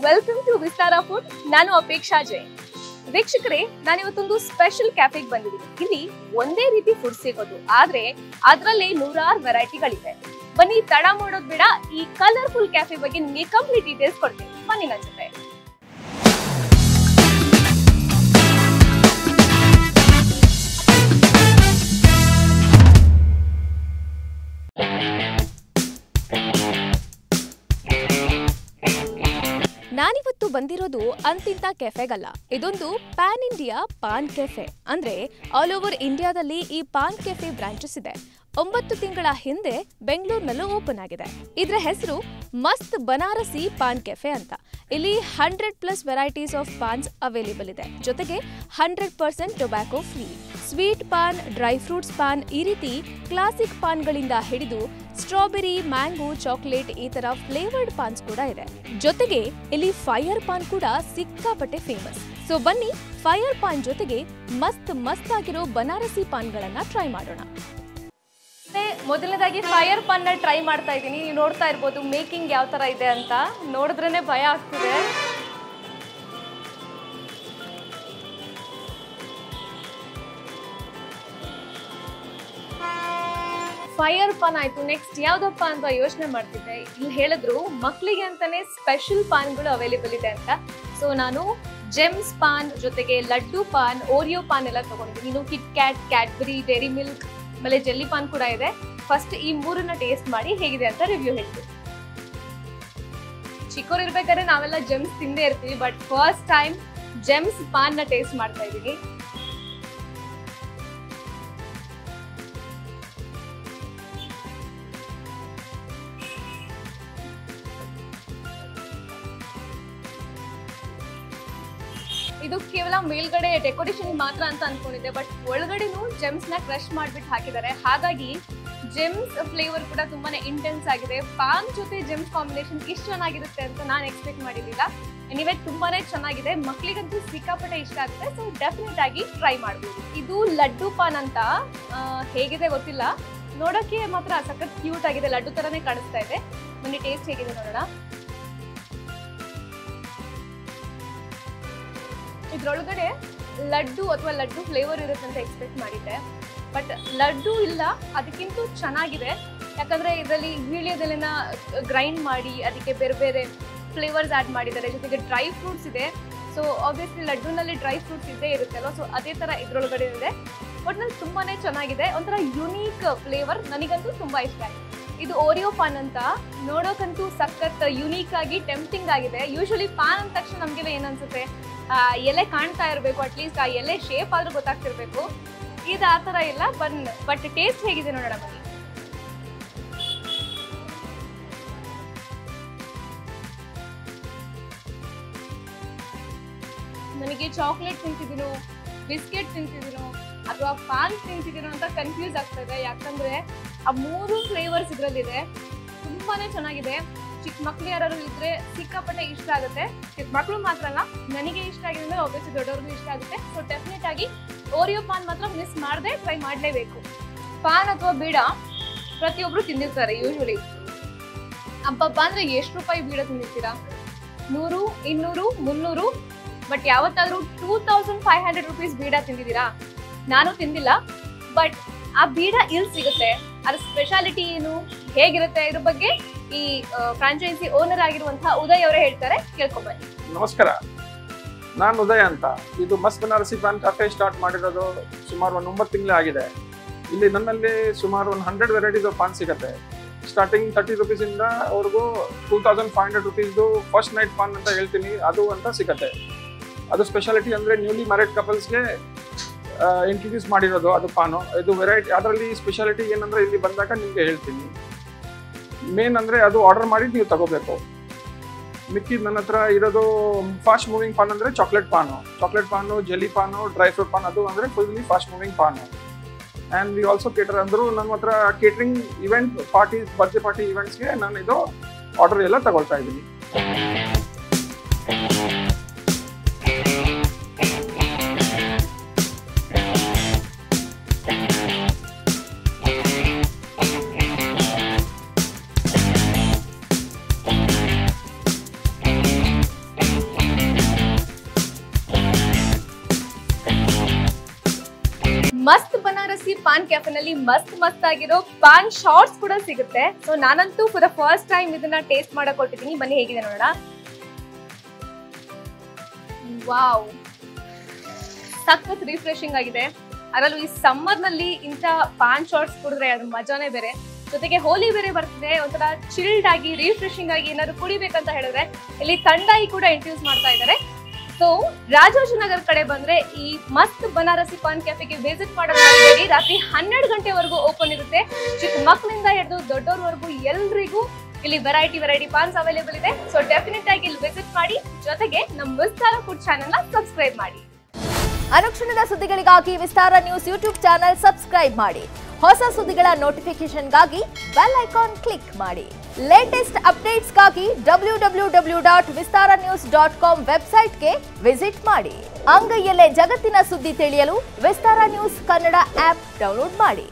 Welcome to Vistara food. ನಾನು ಅಪೇಕ್ಷಾ ಜೈನ್. ವೀಕ್ಷಕರೇ, ನಾನಿವತ್ತೊಂದು special ಕ್ಯಾಫೆಗೆ ಬಂದಿದ್ದೀನಿ. ಇಲ್ಲಿ ಒಂದೇ ರೀತಿ ಫುಡ್ ಸಿಗೋದು, ಆದ್ರೆ ಅದರಲ್ಲಿ ನೂರಾರು ವೆರೈಟಿಗಳಿವೆ. ಬನ್ನಿ, ತಡ ಮಾಡೋದ್ ಬೇಡ, ಈ ಕಲರ್ಫುಲ್ ಕ್ಯಾಫೆ ಬಗ್ಗೆ ನಿಮ್ಗೆ ಕಂಪ್ಲೀಟ್ ಡೀಟೇಲ್ಸ್ ಕೊಡ್ತೀನಿ. ಬನ್ನಿ ನನ್ನ ಜೊತೆ. ನಾನಿವತ್ತು ಬಂದಿರೋದು ಅಂತಿಂತ ಕೆಫೆಗಲ್ಲ. ಇದೊಂದು ಪ್ಯಾನ್ ಇಂಡಿಯಾ ಪಾನ್ ಕೆಫೆ. ಅಂದ್ರೆ ಆಲ್ ಓವರ್ ಇಂಡಿಯಾದಲ್ಲಿ ಈ ಪಾನ್ ಕೆಫೆ ಬ್ರಾಂಚಸ್ ಇದೆ. 9 ತಿಂಗಳ ಹಿಂದೆ ಬೆಂಗಳೂರಿನಲ್ಲೂ ಓಪನ್ ಆಗಿದೆ. ಇದರ ಹೆಸರು ಮಸ್ತ್ ಬನಾರಸಿ ಪಾನ್ ಕೆಫೆ ಅಂತ. ಇಲ್ಲಿ 100+ ವೆರೈಟೀಸ್ ಆಫ್ ಪಾನ್ಸ್ ಅವೈಲೇಬಲ್ ಇದೆ. ಜೊತೆಗೆ 100% tobacco free. Sweet PAN, dry fruits PAN, ಈ ರೀತಿ ಕ್ಲಾಸಿಕ್ ಪಾನ್ಗಳಿಂದ ಹಿಡಿದು ಸ್ಟ್ರಾಬೆರಿ, ಮ್ಯಾಂಗೋ, ಚಾಕ್ಲೇಟ್ ಈ ತರ ಫ್ಲೇವರ್ಡ್ ಪಾನ್ಸ್ ಕೂಡ ಇದೆ. ಜೊತೆಗೆ ಇಲ್ಲಿ ಫೈರ್ ಪಾನ್ ಕೂಡ ಸಿಕ್ಕಾಪಟ್ಟೆ ಫೇಮಸ್. ಸೊ ಬನ್ನಿ, ಫೈರ್ ಪಾನ್ ಜೊತೆಗೆ ಮಸ್ತ್ ಆಗಿರೋ ಬನಾರಸಿ ಪಾನ್ಗಳನ್ನ ಟ್ರೈ ಮಾಡೋಣ. ಮೊದಲನೇದಾಗಿ ಫೈರ್ ಪಾನ್ ನ ಟ್ರೈ ಮಾಡ್ತಾ ಇದ್ದೀನಿ. ನೀವು ನೋಡ್ತಾ ಇರ್ಬೋದು ಮೇಕಿಂಗ್ ಯಾವ ತರ ಇದೆ ಅಂತ. ನೋಡಿದ್ರೇನೆ ಭಯ ಆಗ್ತಿದೆ. ಫೈರ್ ಪಾನ್ ಆಯ್ತು, ನೆಕ್ಸ್ಟ್ ಯಾವ್ದಪ್ಪ ಅಂತ ಯೋಚನೆ ಮಾಡ್ತಿದ್ದೆ. ಇಲ್ಲಿ ಹೇಳಿದ್ರು ಮಕ್ಕಳಿಗೆ ಅಂತಾನೆ ಸ್ಪೆಷಲ್ ಪಾನ್ಗಳು ಅವೈಲೇಬಲ್ ಇದೆ ಅಂತ. ಸೊ ನಾನು ಜೆಮ್ಸ್ ಪಾನ್ ಜೊತೆಗೆ ಲಡ್ಡು ಪಾನ್, ಓರಿಯೋ ಪಾನ್ ಎಲ್ಲ ತಗೊಂಡಿದ್ದೀನಿ. ಇನ್ನು kit cat, Cadbury, dairy milk, ಆಮೇಲೆ ಜೆಲ್ಲಿ ಪಾನ್ ಕೂಡ ಇದೆ. ಫಸ್ಟ್ ಈ ಮೂರನ್ನ ಟೇಸ್ಟ್ ಮಾಡಿ ಹೇಗಿದೆ ಅಂತ ರಿವ್ಯೂ ಹೇಳ್ತೀನಿ. ಚಿಕ್ಕವ್ರು ಇರ್ಬೇಕಾದ್ರೆ ನಾವೆಲ್ಲ ಜೆಮ್ಸ್ ತಿಂದೇ ಇರ್ತೀವಿ, but first time gems PAN ನ ಟೇಸ್ಟ್ ಮಾಡ್ತಾ ಇದ್ದೀನಿ. ಇದು ಕೇವಲ ಮೇಲ್ಗಡೆ ಡೆಕೋರೇಷನ್ ಮಾತ್ರ ಅಂತ ಅನ್ಕೊಂಡಿದ್ದೆ, ಬಟ್ ಒಳಗಡೆನೂ ಜೆಮ್ಸ್ ನ ಕ್ರಶ್ ಮಾಡ್ಬಿಟ್ಟು ಹಾಕಿದ್ದಾರೆ. ಹಾಗಾಗಿ ಜೆಮ್ಸ್ ಫ್ಲೇವರ್ ಕೂಡ ತುಂಬಾನೇ ಇಂಟೆನ್ಸ್ ಆಗಿದೆ. ಪಾನ್ ಜೊತೆ ಜೆಮ್ಸ್ ಕಾಂಬಿನೇಷನ್ ಇಷ್ಟು ಚೆನ್ನಾಗಿರುತ್ತೆ ಅಂತ ನಾನು ಎಕ್ಸ್ಪೆಕ್ಟ್ ಮಾಡಿರಲಿಲ್ಲ. ಎನಿವೇ ತುಂಬಾನೇ ಚೆನ್ನಾಗಿದೆ. ಮಕ್ಕಳಿಗಂತೂ ಸಿಕ್ಕಾಪಟ್ಟೆ ಇಷ್ಟ ಆಗುತ್ತೆ. ಸೊ ಡೆಫಿನೆಟ್ ಆಗಿ ಟ್ರೈ ಮಾಡ್ಬೋದು. ಇದು ಲಡ್ಡು ಪಾನ್ ಅಂತ. ಹೇಗಿದೆ ಗೊತ್ತಿಲ್ಲ, ನೋಡೋಕೆ ಮಾತ್ರ ಸಖತ್ ಕ್ಯೂಟ್ ಆಗಿದೆ. ಲಡ್ಡು ತರನೇ ಕಾಣಿಸ್ತಾ ಇದೆ. ಬನ್ನಿ ಟೇಸ್ಟ್ ಹೇಗಿದೆ ನೋಡೋಣ. ಇದ್ರೊಳಗಡೆ ಲಡ್ಡು ಅಥವಾ ಲಡ್ಡು ಫ್ಲೇವರ್ ಇರುತ್ತೆ ಅಂತ ಎಕ್ಸ್ಪೆಕ್ಟ್ ಮಾಡಿದ್ದೆ, ಬಟ್ ಲಡ್ಡು ಇಲ್ಲ, ಅದಕ್ಕಿಂತ ಚೆನ್ನಾಗಿದೆ. ಯಾಕಂದ್ರೆ ಇದರಲ್ಲಿ ವೀಳ್ಯದೆಲೆನ ಗ್ರೈಂಡ್ ಮಾಡಿ ಅದಕ್ಕೆ ಬೇರೆ ಬೇರೆ ಫ್ಲೇವರ್ಸ್ ಆ್ಯಡ್ ಮಾಡಿದ್ದಾರೆ. ಜೊತೆಗೆ ಡ್ರೈ ಫ್ರೂಟ್ಸ್ ಇದೆ. ಸೊ ಆಬ್ವಿಯಸ್ಲಿ ಲಡ್ಡುನಲ್ಲಿ ಡ್ರೈ ಫ್ರೂಟ್ಸ್ ಇದ್ದೇ ಇರುತ್ತಲ್ವ, ಸೊ ಅದೇ ಥರ ಇದ್ರೊಳಗಡೆ ಇದೆ. ಒಟ್ನಲ್ಲಿ ತುಂಬಾನೇ ಚೆನ್ನಾಗಿದೆ. ಒಂಥರ ಯುನೀಕ್ ಫ್ಲೇವರ್, ನನಗಂತೂ ತುಂಬಾ ಇಷ್ಟ ಆಯಿತು. ಇದು ಓರಿಯೋ ಪಾನ್ ಅಂತ. ನೋಡೋಕಂತೂ ಸಖತ್ ಯುನೀಕ್ ಆಗಿ ಟೆಂಪ್ಟಿಂಗ್ ಆಗಿದೆ. ಯೂಶಲಿ ಪಾನ್ ಅಂದ ತಕ್ಷಣ ನಮಗೆಲ್ಲ ಏನನ್ಸುತ್ತೆ, ಎಲೆ ಕಾಣ್ತಾ ಇರಬೇಕು, ಅಟ್ಲೀಸ್ಟ್ ಆ ಎಲೆ ಶೇಪ್ ಆದ್ರೂ ಗೊತ್ತಾಗ್ತಿರ್ಬೇಕು. ಇದು ಆ ಥರ ಇಲ್ಲ. ಬಟ್ ಟೇಸ್ಟ್ ಹೇಗಿದೆ ನೋಡೋಣ ಬನ್ನಿ. ನನಗೆ ಚಾಕ್ಲೇಟ್ ತಿಂತಿದ್ದೀನೋ, ಬಿಸ್ಕೆಟ್ ತಿಂತಿದ್ದೀನೋ ಅಥವಾ ಪಾನ್ ತಿಂತಿದ್ದೀನೋ ಅಂತ ಕನ್ಫ್ಯೂಸ್ ಆಗ್ತದೆ. ಯಾಕಂದ್ರೆ ಆ 3 ಫ್ಲೇವರ್ಸ್ ಇದರಲ್ಲಿದೆ. ತುಂಬಾನೇ ಚೆನ್ನಾಗಿದೆ. ಚಿಕ್ಕ ಮಕ್ಳು ಯಾರು ಇದ್ರೆ ಸಿಕ್ಕಾಪಟ್ಟೆ ಇಷ್ಟ ಆಗುತ್ತೆ. ಚಿಕ್ಕ ಮಕ್ಳು ಮಾತ್ರ ಅಲ್ಲ, ನನಗೆ ಇಷ್ಟ ಆಗಿದೆ ಅಂದ್ರೆ ಆಬ್ವಿಯಸ್ಲಿ ದೊಡ್ಡವ್ರಿಗೂ ಇಷ್ಟ ಆಗುತ್ತೆ. ಸೊ ಡೆಫಿನೆಟ್ ಆಗಿ ಓರಿಯೋ ಪಾನ್ ಮಾತ್ರ ಮಿಸ್ ಮಾಡದೆ ಟ್ರೈ ಮಾಡಲೇಬೇಕು. ಪಾನ್ ಅಥವಾ ಬೀಡ ಪ್ರತಿಯೊಬ್ರು ತಿಂದಿರ್ತಾರೆ ಯೂಶಲಿ. ಹಬ್ಬ ಅಂದ್ರೆ ಎಷ್ಟು ರೂಪಾಯಿ ಬೀಡ ತಿಂದಿರ್ತೀರಾ? 100, 200, 300, ಬಟ್ ಯಾವತ್ತಾದ್ರೂ 2500 ರುಪೀಸ್ ಬೀಡ ತಿಂದಿದ್ದೀರಾ? ನಾನು ತಿಂದಿಲ್ಲ. ಬಟ್ ಆ ಬೀಡ ಇಲ್ಲಿ ಸಿಗುತ್ತೆ. ಅದ್ರ ಸ್ಪೆಷಾಲಿಟಿ ಏನು, ಹೇಗಿರುತ್ತೆ, ಇದ್ರ ಬಗ್ಗೆ ಈ ಫ್ರಾಂಚೈಸಿ ಓನರ್ ಆಗಿರುವಂತಹ ಉದಯ್ ಅವರೇ ಹೇಳ್ತಾರೆ. ಕೇಳ್ಕೊಂಬನ್ನಿ. ನಮಸ್ಕಾರ, ನಾನು ಉದಯ್ ಅಂತ. ಇದು ಮಸ್ತ್ ಬನಾರಸಿ ಪಾನ್ ಕೆಫೆ ಸ್ಟಾರ್ಟ್ ಮಾಡಿರೋದು ಸುಮಾರು 9 ತಿಂಗಳೇ ಆಗಿದೆ. ಇಲ್ಲಿ ನನ್ನಲ್ಲಿ ಸುಮಾರು 100 ವೆರೈಟೀಸ್ ಆಫ್ ಪಾನ್ ಸಿಗುತ್ತೆ. ಸ್ಟಾರ್ಟಿಂಗ್ 30 ರುಪೀಸಿಂದ ಅವ್ರಿಗೂ 2500 ರುಪೀಸ್ದು ಫಸ್ಟ್ ನೈಟ್ ಪಾನ್ ಅಂತ ಹೇಳ್ತೀನಿ, ಅದು ಅಂತ ಸಿಗುತ್ತೆ. ಅದು ಸ್ಪೆಷಾಲಿಟಿ ಅಂದರೆ ನ್ಯೂಲಿ ಮ್ಯಾರಿಡ್ ಕಪಲ್ಸ್ಗೆ ಇಂಟ್ರೊಡ್ಯೂಸ್ ಮಾಡಿರೋದು ಅದು ಪಾನು. ಇದು ವೆರೈಟಿ. ಅದರಲ್ಲಿ ಸ್ಪೆಷಾಲಿಟಿ ಏನಂದರೆ ಇಲ್ಲಿ ಬಂದಾಗ ನಿಮಗೆ ಹೇಳ್ತೀನಿ. ಮೇನ್ ಅಂದರೆ ಅದು ಆರ್ಡರ್ ಮಾಡಿ ನೀವು ತಗೋಬೇಕು. ಮಿಕ್ಕಿದ ನನ್ನ ಹತ್ರ ಇರೋದು ಫಾಸ್ಟ್ ಮೂವಿಂಗ್ ಪಾನ್ ಅಂದರೆ chocolate paan, jelly paan, dry fruit paan, ಅದು ಅಂದರೆ fully fast moving paan. And we also cater ಅಂದರು ನಮ್ಮ ಹತ್ರ catering event parties, birthday party ಇವೆಂಟ್ಸ್ಗೆ ನಾನು ಇದು ಆರ್ಡರ್ ಎಲ್ಲ ತಗೊಳ್ತಾ ಇದ್ದೀನಿ. ಮಸ್ತ್ ಬನಾರಸಿ ಪಾನ್ ಕ್ಯಾಫೆನಲ್ಲಿ ಮಸ್ತ್ ಆಗಿರೋ ಪಾನ್ ಶಾರ್ಟ್ಸ್ ಕೂಡ ಸಿಗುತ್ತೆ. ಸೊ ನಾನಂತೂ ಫಾರ್ ದ ಫಸ್ಟ್ ಟೈಮ್ ಇದನ್ನ ಟೇಸ್ಟ್ ಮಾಡಕ್ ಕೊಟ್ಟಿದ್ದೀನಿ. ಬನ್ನಿ ಹೇಗಿದೆ ನೋಡೋಣ. ವಾವ್, ಸಖತ್ ರಿಫ್ರೆಶಿಂಗ್ ಆಗಿದೆ. ಅದರಲ್ಲೂ ಈ ಸಮ್ಮರ್ ನಲ್ಲಿ ಇಂಥ ಪಾನ್ ಶಾರ್ಟ್ಸ್ ಕುಡಿದ್ರೆ ಅದ್ರ ಮಜಾನೇ ಬೇರೆ. ಜೊತೆಗೆ ಹೋಲಿ ಬೇರೆ ಬರ್ತಿದೆ, ಒಂಥರ ಚಿಲ್ಡ್ ಆಗಿ ರಿಫ್ರೆಶಿಂಗ್ ಆಗಿ ಏನಾದ್ರು ಕುಡಿಬೇಕಂತ ಹೇಳಿದ್ರೆ ಇಲ್ಲಿ ಥಂಡಾಯಿ ಕೂಡ ಇಂಟ್ರೊಡ್ಯೂಸ್ ಮಾಡ್ತಾ ಇದ್ದಾರೆ. ಸೊ ರಾಜಾಜಿನಗರ್ ಕಡೆ ಬಂದ್ರೆ ಈ ಮಸ್ತ್ ಬನಾರಸಿ ಪಾನ್ ಕೆಫೆಗೆ ವಿಸಿಟ್ ಮಾಡೋದು ಮರಿಬೇಡಿ. ರಾತ್ರಿ 12 ಗಂಟೆವರೆಗೂ ಓಪನ್ ಇರುತ್ತೆ. ಚಿಕ್ಕ ಮಕ್ಕಳಿಂದ ಹಿಡಿದು ದೊಡ್ಡವರವರೆಗೂ ಎಲ್ರಿಗೂ ಇಲ್ಲಿ ವೆರೈಟಿ ಪಾನ್ಸ್ ಅವೈಲೇಬಲ್ ಇದೆ. ಸೊ ಡೆಫಿನೆಟ್ ಆಗಿ ಇಲ್ಲಿ ವಿಸಿಟ್ ಮಾಡಿ. ಜೊತೆಗೆ ನಮ್ಮ ವಿಸ್ತಾರ ಫುಡ್ ಚಾನೆಲ್ ನ ಸಬ್ಸ್ಕ್ರೈಬ್ ಮಾಡಿ. ಅನುಕ್ಷಣದ ಸುದ್ದಿಗಳಿಗಾಗಿ ವಿಸ್ತಾರ ನ್ಯೂಸ್ ಯೂಟ್ಯೂಬ್ ಚಾನೆಲ್ ಸಬ್ಸ್ಕ್ರೈಬ್ ಮಾಡಿ. ಹೊಸ ಸುದ್ದಿಗಳ ನೋಟಿಫಿಕೇಶನ್ಗಾಗಿ ಬೆಲ್ ಐಕಾನ್ ಕ್ಲಿಕ್ ಮಾಡಿ. ಲೇಟೆಸ್ಟ್ ಅಪ್ಡೇಟ್ಸ್ಗಾಗಿ www.vistaranews.com ವೆಬ್ಸೈಟ್ಗೆ ವಿಸಿಟ್ ಮಾಡಿ. ಅಂಗೈಯಲ್ಲೇ ಜಗತ್ತಿನ ಸುದ್ದಿ ತಿಳಿಯಲು ವಿಸ್ತಾರ ನ್ಯೂಸ್ ಕನ್ನಡ ಆಪ್ ಡೌನ್ಲೋಡ್ ಮಾಡಿ.